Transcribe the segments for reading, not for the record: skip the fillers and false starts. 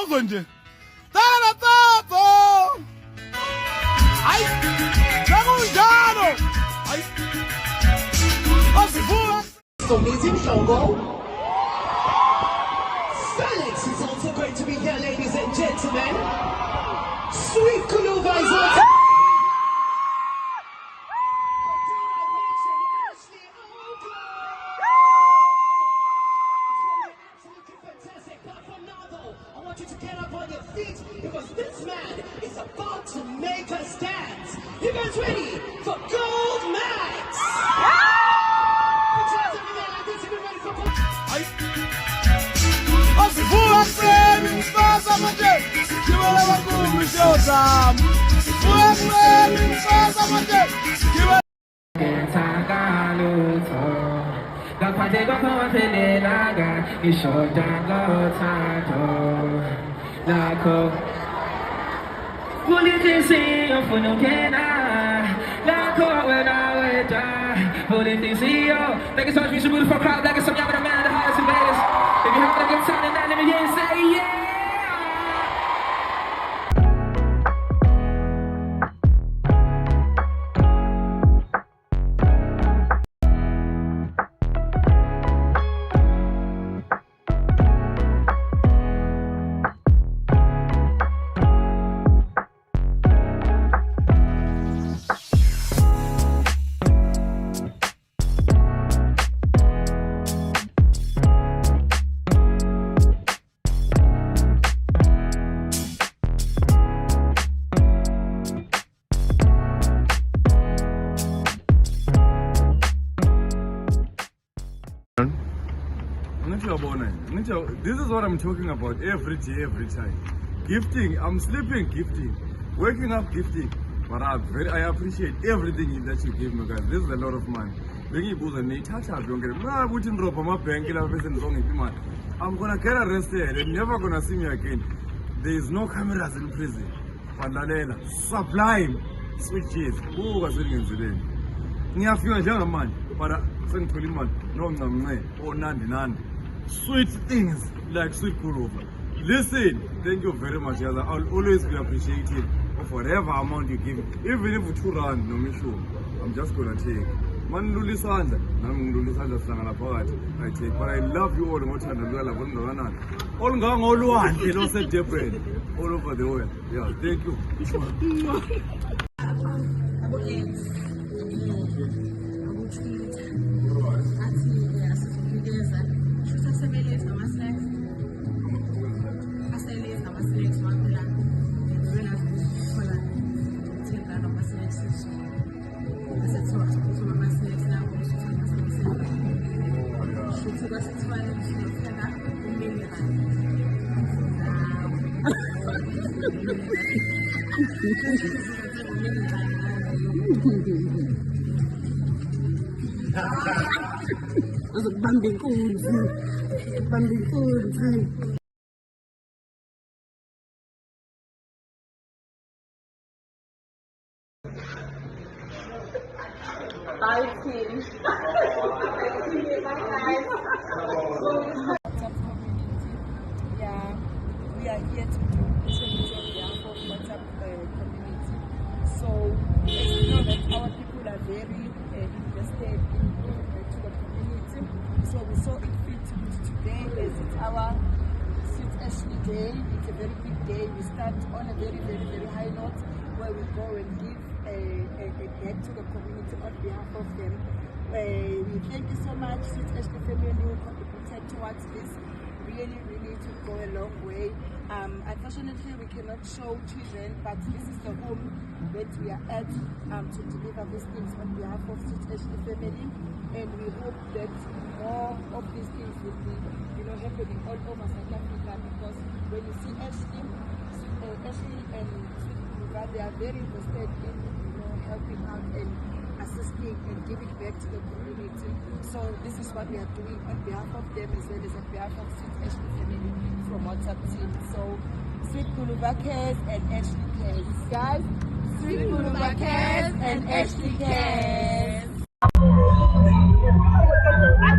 uzonje. Tala tato. Ay. Nakunjalo. Ay. Asivuka. So meeting Shongo. Felix is also going to be here, ladies and gentlemen. Sweet Guluva is also. I want you to get up on your feet because this man is about to make us dance. You guys ready for gold max? Put your hands everywhere like this if you're ready for gold. Asivuka kuseni msasa manje. Kiwele wakumi shota. Asivuka msasa manje. Kiwele Gapate gapate laga ishoja gotato lako Politisi ofunukena lako wena weta Politisi yo. Thank you so much, beautiful crowd. Thank you so much, man, the hottest invaders. If you're having a good time tonight, let me hear you say yeah. This is what I'm talking about every day, every time. Gifting, I'm sleeping, gifting. Waking up, gifting. But I appreciate everything that you give me, guys. This is a lot of money. I'm gonna get arrested and never gonna see me again. There is no cameras in prison. Pandalela, sublime, sweet cheese. Who was sitting in the Niafio German, but Central Man, no, or Nandi. Sweet things like Sweet Guluva. Listen, thank you very much, Yada. I'll always be appreciative of whatever amount you give. Even if it's 2 rand, no me sure. I'm just gonna take. Man Lulisanda, Namulisanda Sangapart. I take, but I love you all much and all gang, all one, you know, said Japan, all over the world. Yeah, thank you. Yeah, we are here to do training on behalf of WhatsApp community. So you know that our people are very invested in giving back to the community. So we saw it fit to do today as it's our Sweet Ashley Day. It's a very big day. We start on a very, very, very high note where we go and give back to the community on behalf of them. We thank you so much, Sweet Ashley family, who contributed towards this. Really, really to go a long way. Unfortunately, we cannot show children, but this is the home that we are at to deliver these things on behalf of Sweet Ashley family, and we hope that more of these things will be, happening all over South Africa. Because when you see Ashley and Sweet Guluva, they are very interested in, helping out and assisting and giving back to the community. So this is what we are doing on behalf of them as well as on behalf of Sweet Ashley family from WhatsApp team. So Sweet Guluva cares and Ashley cares. Guys, Sweet Guluva cares and Ashley cares. Nice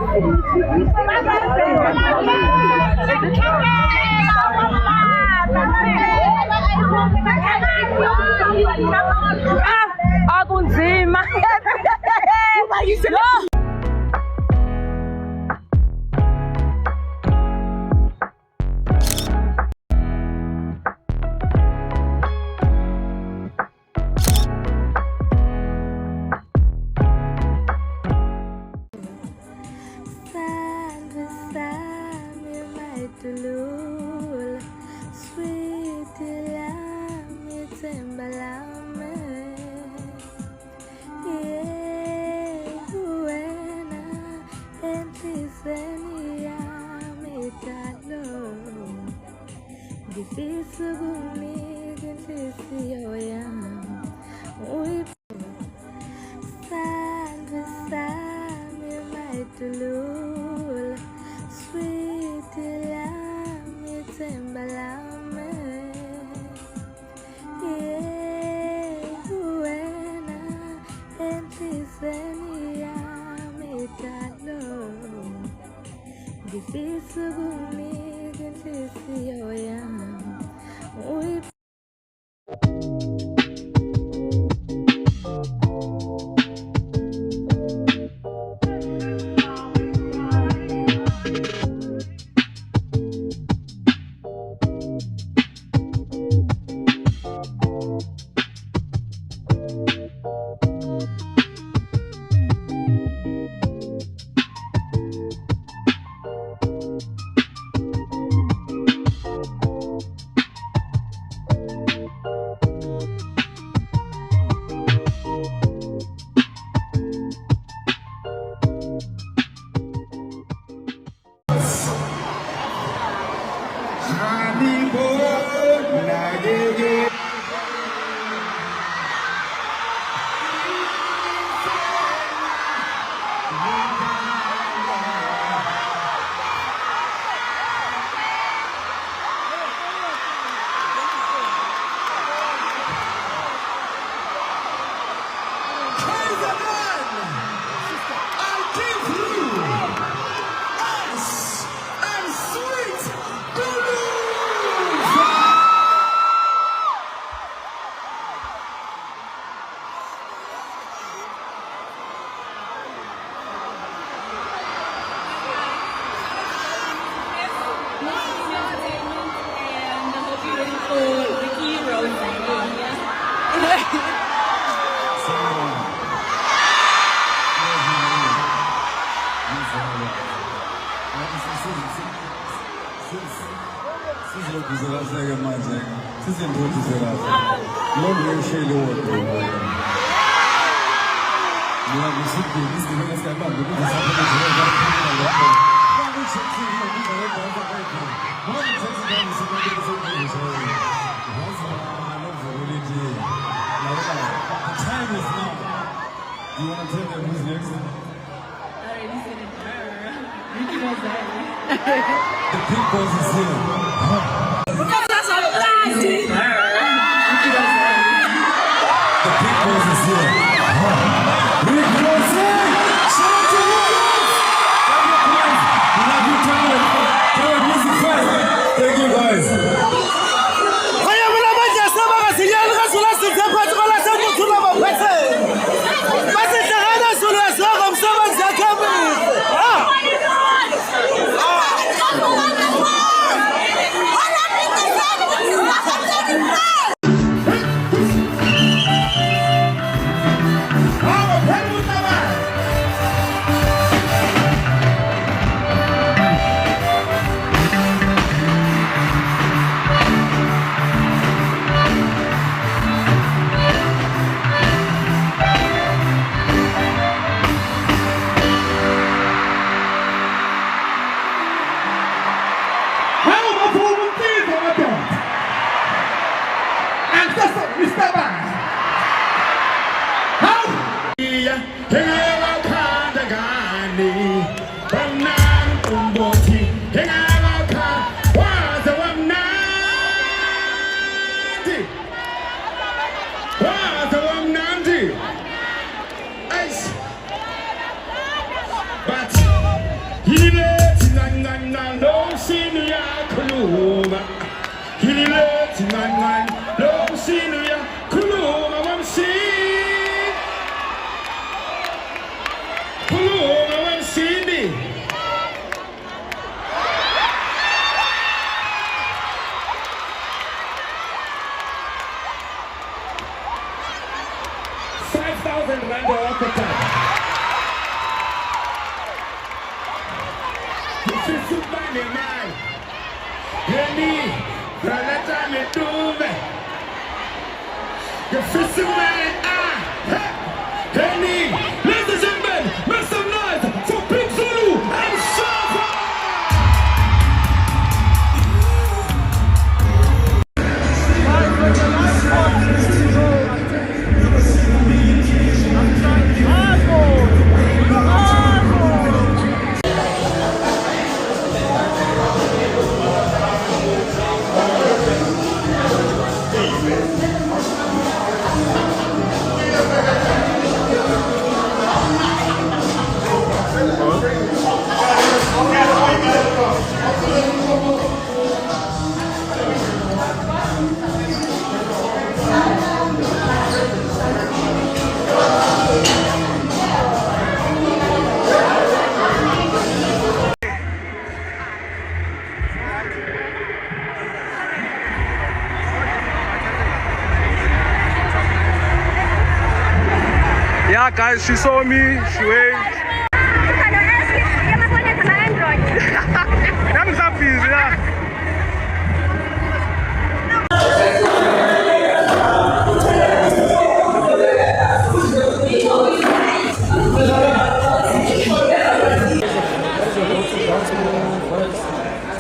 to meet you. Akunzima. Sweet lami tembalame, yeah, wena enhlisweni yami dalo, ngifisa ukunika inhliziyo yami, sandla sami mayidulula, sweet lami tembalame, yeah, wena enhlisweni yami dalo, ngifisa ukunika inhliziyo yami. ngan lo sinu ya kuluma Hililet ngan lo sinu ya kuluma mamsi Kuluma mamsini 5,000 rand off the top. This is Subani man. Yeni, Ranata Metuve. Your sister man, Yeni, ladies and gentlemen, make some noise for Big Zulu and Shafa. Yeah, guys, she saw me, she waved. That is happy, yeah.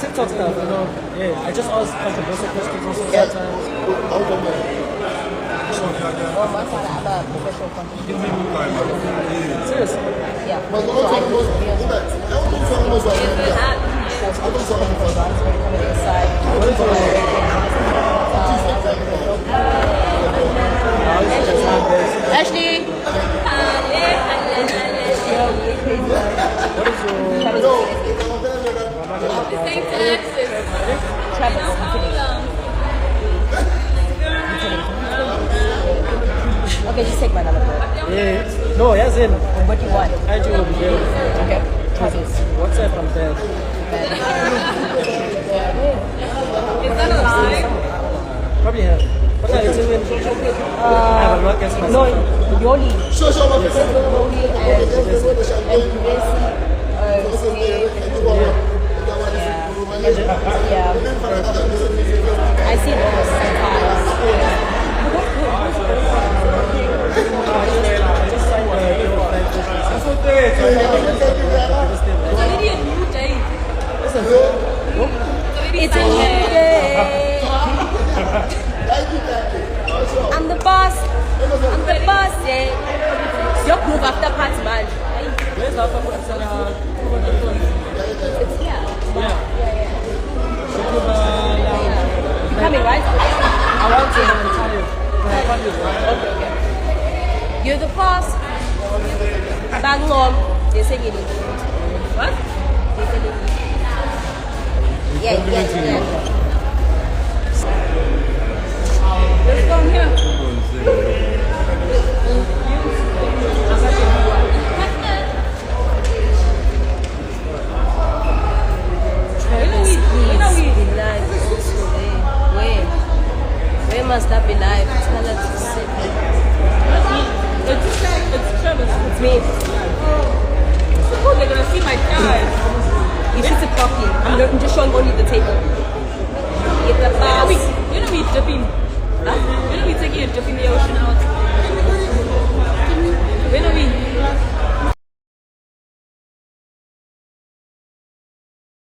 TikTok stuff, you know. Yeah, I just ask controversial questions also sometimes. Seriously? Yeah. So I post videos. Ashley! What is Okay, just take my number. Yeah. No, as in. What do you want? I do will be there. Okay. Travis. WhatsApp from there. Is that a lie? Probably have. But no, it's even. I have a lot guess myself. No, Yoli. Yoli yeah. I see those sometimes. It's a new day. I'm the boss. I'm the boss, yeah. Your group after party, man. It's here. Yeah. You coming, right? I want to. Okay. You're the boss. Bang on. They say you need. What? They say you need. Yeah. Let's go in here. Where must that be live? Tell her to sit. It's Travis. It's me. Oh, they're gonna see my guys. You should sit properly. I'm just showing only the table. Get the bus. You know we dipping. Huh? You know we taking a dip in the ocean out.